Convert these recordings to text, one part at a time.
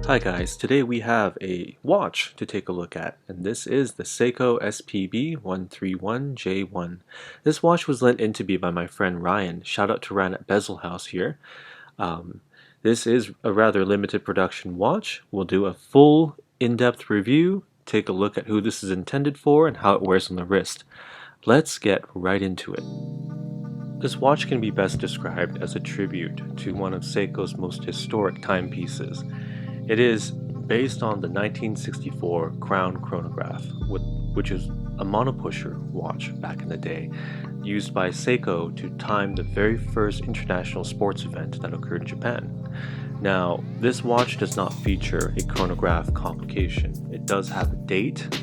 Hi guys, today we have a watch to take a look at, and this is the Seiko SPB131J1. This watch was lent in to me by my friend Ryan. Shout out to Ryan at Bezel House here. This is a rather limited production watch. We'll do a full in-depth review, take a look at who this is intended for and how it wears on the wrist. Let's get right into it. This watch can be best described as a tribute to one of Seiko's most historic timepieces. It is based on the 1964 Crown chronograph, which is a monopusher watch back in the day, used by Seiko to time the very first international sports event that occurred in Japan. Now, this watch does not feature a chronograph complication. It does have a date.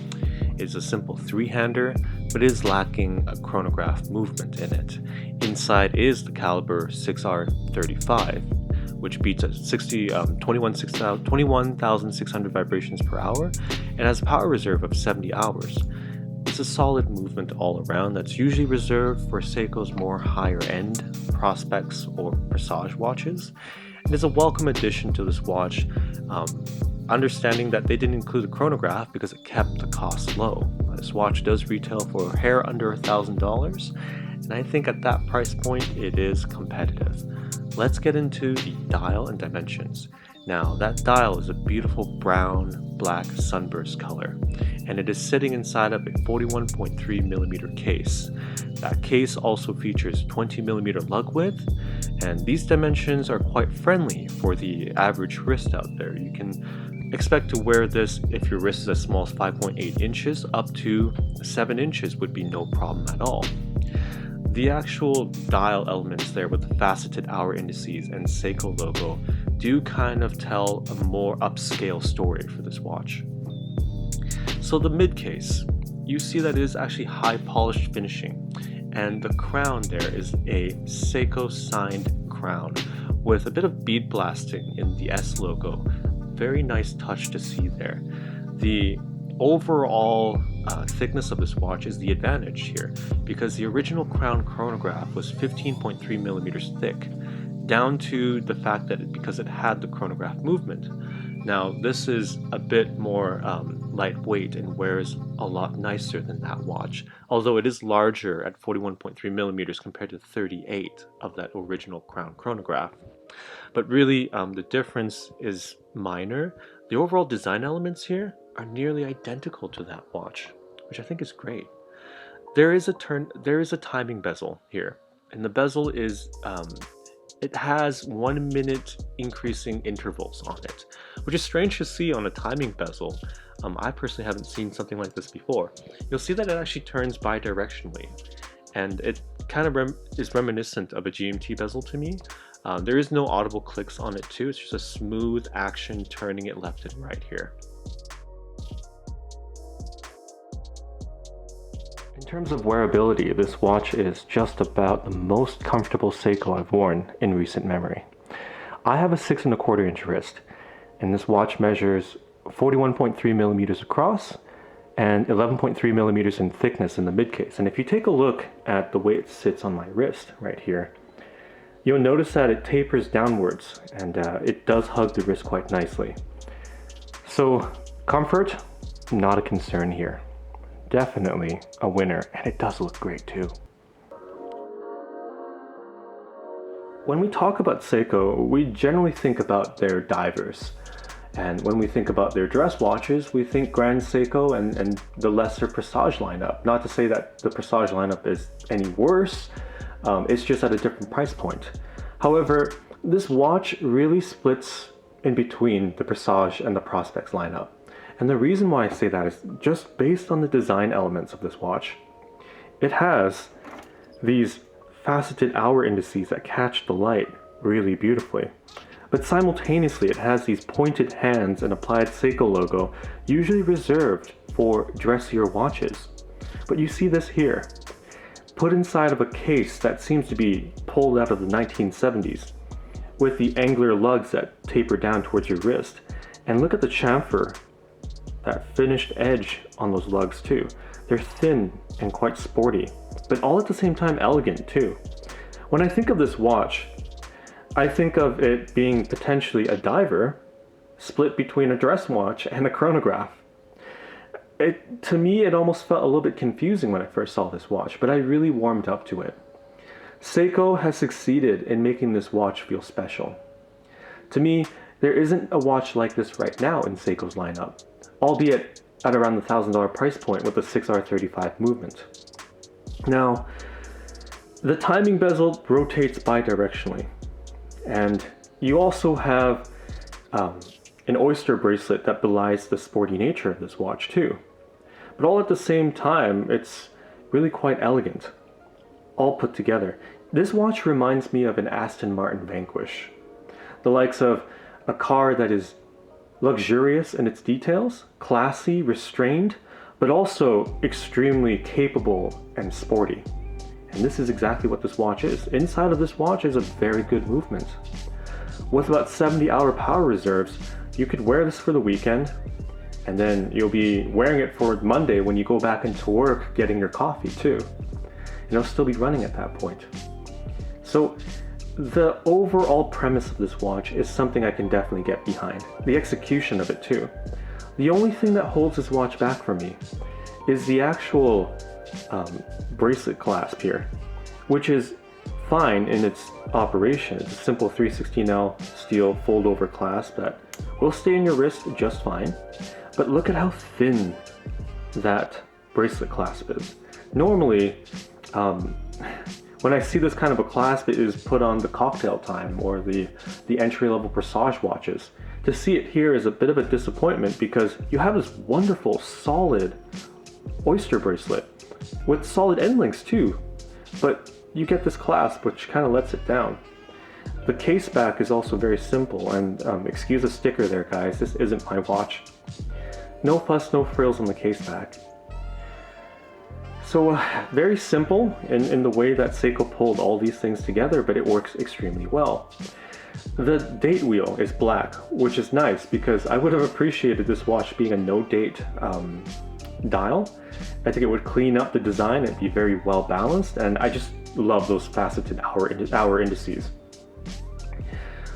It's a simple three-hander, but it is lacking a chronograph movement in it. Inside is the caliber 6R35, which beats at 21,600 vibrations per hour and has a power reserve of 70 hours. It's a solid movement all around that's usually reserved for Seiko's more higher end Prospex or Presage watches, and is a welcome addition to this watch, understanding that they didn't include the chronograph because it kept the cost low. This watch does retail for a hair under $1,000, and I think at that price point it is competitive. Let's get into the dial and dimensions. Now, that dial is a beautiful brown-black sunburst color, and it is sitting inside of a 41.3mm case. That case also features 20mm lug width, and these dimensions are quite friendly for the average wrist out there. You can expect to wear this if your wrist is as small as 5.8 inches, up to 7 inches would be no problem at all. The actual dial elements there with the faceted hour indices and Seiko logo do kind of tell a more upscale story for this watch. So the mid case, you see that it is actually high polished finishing, and the crown there is a Seiko signed crown with a bit of bead blasting in the S logo. Very nice touch to see there. The overall thickness of this watch is the advantage here, because the original Crown chronograph was 15.3mm thick, down to the fact that because it had the chronograph movement. Now this is a bit more lightweight and wears a lot nicer than that watch, although it is larger at 41.3mm compared to 38 of that original Crown chronograph. But really the difference is minor. The overall design elements here are nearly identical to that watch, which I think is great. There is a timing bezel here, and the bezel is it has 1 minute increasing intervals on it, which is strange to see on a timing bezel. I personally haven't seen something like this before. You'll see that it actually turns bi-directionally, and it kind of is reminiscent of a GMT bezel to me. There is no audible clicks on it too. It's just a smooth action turning it left and right here. In terms of wearability, this watch is just about the most comfortable Seiko I've worn in recent memory. I have a 6¼ inch wrist, and this watch measures 41.3mm across and 11.3mm in thickness in the mid case. And if you take a look at the way it sits on my wrist right here, you'll notice that it tapers downwards, and it does hug the wrist quite nicely. So comfort, not a concern here. Definitely a winner, and it does look great too. When we talk about Seiko, we generally think about their divers. And when we think about their dress watches, we think Grand Seiko and the lesser Presage lineup. Not to say that the Presage lineup is any worse, it's just at a different price point. However, this watch really splits in between the Presage and the Prospex lineup. And the reason why I say that is just based on the design elements of this watch. It has these faceted hour indices that catch the light really beautifully. But simultaneously it has these pointed hands and applied Seiko logo, usually reserved for dressier watches. But you see this here, put inside of a case that seems to be pulled out of the 1970s, with the angular lugs that taper down towards your wrist. And look at the chamfer, that finished edge on those lugs too. They're thin and quite sporty, but all at the same time elegant too. When I think of this watch, I think of it being potentially a diver, split between a dress watch and a chronograph. To me, it almost felt a little bit confusing when I first saw this watch, but I really warmed up to it. Seiko has succeeded in making this watch feel special. To me, there isn't a watch like this right now in Seiko's lineup, albeit at around the $1,000 price point with the 6R35 movement. Now, the timing bezel rotates bidirectionally, and you also have an oyster bracelet that belies the sporty nature of this watch too. But all at the same time, it's really quite elegant, all put together. This watch reminds me of an Aston Martin Vanquish, the likes of a car that is luxurious in its details, classy, restrained, but also extremely capable and sporty. And this is exactly what this watch is. Inside of this watch is a very good movement. With about 70-hour power reserves, you could wear this for the weekend, and then you'll be wearing it for Monday when you go back into work getting your coffee too. And it'll still be running at that point. So the overall premise of this watch is something I can definitely get behind. The execution of it too. The only thing that holds this watch back for me is the actual bracelet clasp here, which is fine in its operation. It's a simple 316L steel fold-over clasp that will stay in your wrist just fine. But look at how thin that bracelet clasp is. Normally, when I see this kind of a clasp, it is put on the Cocktail Time or the entry-level Presage watches. To see it here is a bit of a disappointment because you have this wonderful, solid oyster bracelet with solid end links too, but you get this clasp which kind of lets it down. The case back is also very simple, and excuse the sticker there guys, this isn't my watch. No fuss, no frills on the case back. So very simple in the way that Seiko pulled all these things together, but it works extremely well. The date wheel is black, which is nice because I would have appreciated this watch being a no date dial. I think it would clean up the design and be very well balanced, and I just love those faceted hour indices.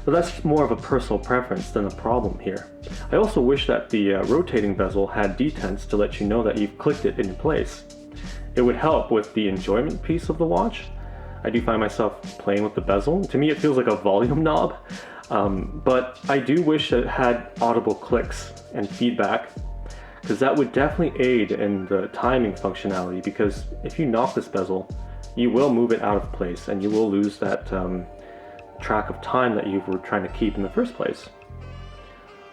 But that's more of a personal preference than a problem here. I also wish that the rotating bezel had detents to let you know that you've clicked it in place. It would help with the enjoyment piece of the watch. I do find myself playing with the bezel. To me it feels like a volume knob, but I do wish that it had audible clicks and feedback, because that would definitely aid in the timing functionality, because if you knock this bezel, you will move it out of place and you will lose that track of time that you were trying to keep in the first place.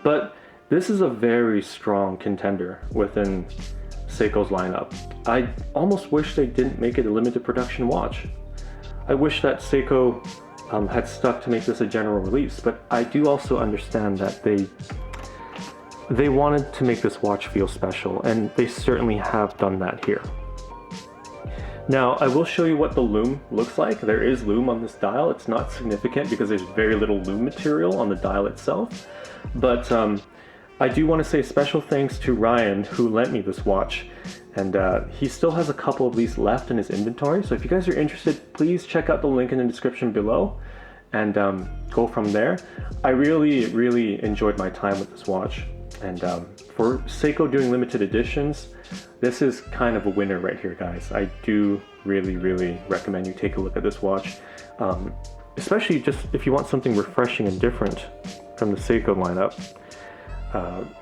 But this is a very strong contender within Seiko's lineup. I almost wish they didn't make it a limited production watch. I wish that Seiko had stuck to make this a general release, but I do also understand that they wanted to make this watch feel special, and they certainly have done that here. Now, I will show you what the lume looks like. There is lume on this dial. It's not significant because there's very little lume material on the dial itself, but I do want to say special thanks to Ryan, who lent me this watch, and he still has a couple of these left in his inventory, so if you guys are interested, please check out the link in the description below and go from there. I really enjoyed my time with this watch, and for Seiko doing limited editions, this is kind of a winner right here, guys. I do really recommend you take a look at this watch, especially just if you want something refreshing and different from the Seiko lineup.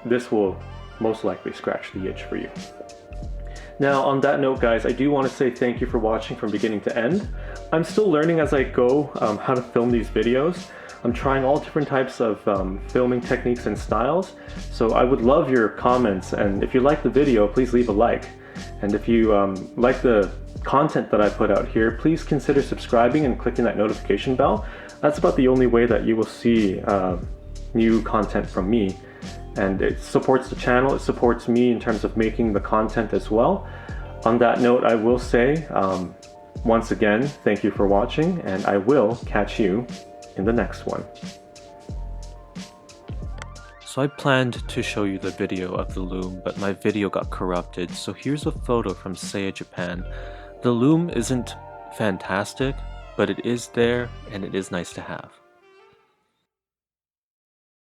This will most likely scratch the itch for you. Now, on that note, guys, I do want to say thank you for watching from beginning to end. I'm still learning as I go how to film these videos. I'm trying all different types of filming techniques and styles, so I would love your comments, and if you like the video, please leave a like. And if you like the content that I put out here, please consider subscribing and clicking that notification bell. That's about the only way that you will see new content from me. And it supports the channel, it supports me in terms of making the content as well. On that note, I will say, once again, thank you for watching, and I will catch you in the next one. So I planned to show you the video of the lume, but my video got corrupted, so here's a photo from Seiya, Japan. The lume isn't fantastic, but it is there, and it is nice to have.